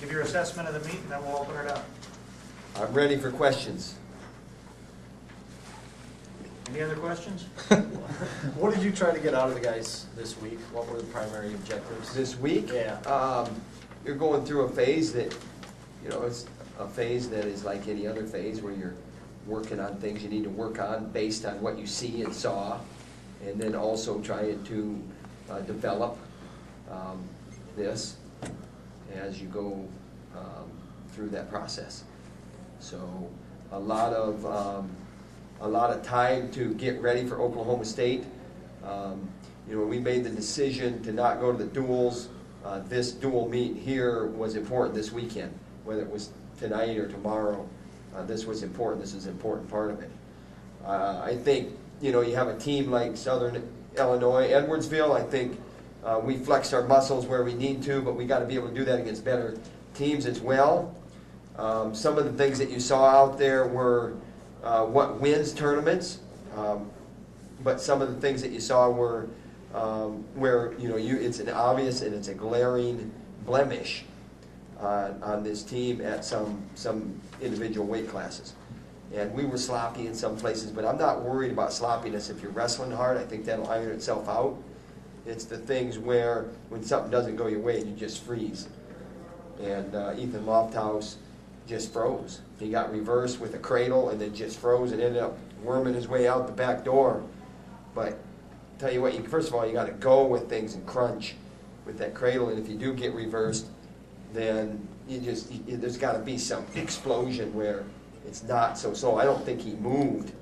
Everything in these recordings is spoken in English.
give your assessment of the meet, and then we'll open it up. I'm ready for questions. Any other questions? What did you try to get out of the guys this week? What were the primary objectives? This week, Yeah. you're going through a phase that, it's a phase that is like any other phase where you're working on things you need to work on based on what you see and saw, and then also trying to develop this as you go through that process. So a lot of time to get ready for Oklahoma State. We made the decision to not go to the duels. This dual meet here was important this weekend, whether it was tonight or tomorrow. This was important. This is an important part of it. I think, you have a team like Southern Illinois, Edwardsville. I think we flexed our muscles where we need to, but we got to be able to do that against better teams as well. Some of the things that you saw out there were what wins tournaments, but some of the things that you saw were where it's an obvious and it's a glaring blemish on this team at some individual weight classes. And we were sloppy in some places, but I'm not worried about sloppiness. If you're wrestling hard, I think that'll iron itself out. It's the things where when something doesn't go your way, you just freeze. And Ethan Lofthouse just froze. He got reversed with a cradle and then just froze and ended up worming his way out the back door. But tell you what, first of all, you got to go with things and crunch with that cradle. And if you do get reversed, then there's got to be some explosion where it's not so. I don't think he moved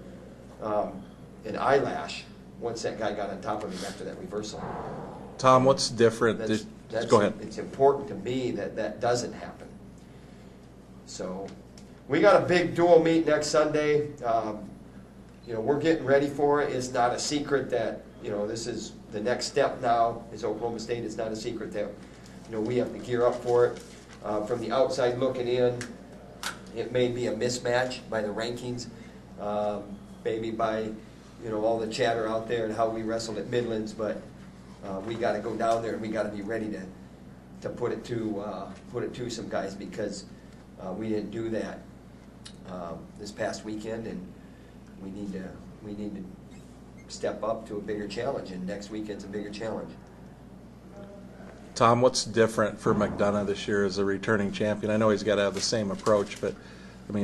an eyelash once that guy got on top of him after that reversal. Tom, what's different? Go ahead. It's important to me that doesn't happen. So we got a big dual meet next Sunday. We're getting ready for it. It's not a secret that this is the next step now. It's Oklahoma State. It's not a secret that we have to gear up for it. From the outside looking in, it may be a mismatch by the rankings, maybe by all the chatter out there and how we wrestled at Midlands, but we got to go down there and we got to be ready to put it to some guys, because we didn't do that this past weekend, and we need to step up to a bigger challenge, and next weekend's a bigger challenge. Tom, what's different for McDonough this year as a returning champion? I know he's got to have the same approach, but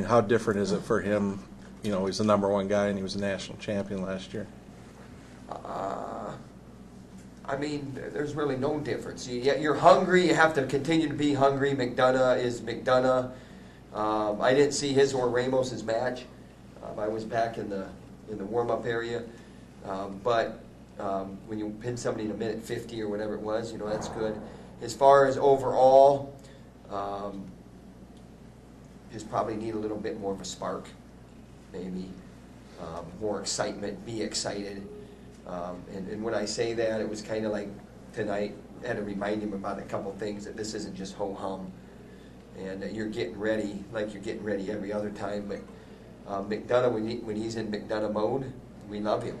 how different is it for him? He's the #1 guy and he was a national champion last year. There's really no difference. You're hungry. You have to continue to be hungry. McDonough is McDonough. I didn't see his or Ramos's match. I was back in the warm-up area. But when you pin somebody in a minute 50 or whatever it was, that's good. As far as overall, just probably need a little bit more of a spark, maybe more excitement, be excited. And when I say that, it was kind of like tonight, I had to remind him about a couple things, that this isn't just ho-hum, and that you're getting ready like you're getting ready every other time. But McDonough, when he's in McDonough mode, we love him.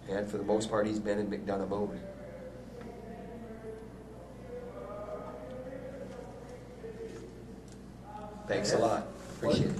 And for the most part, he's been in McDonough mode. Thanks a lot. Appreciate it.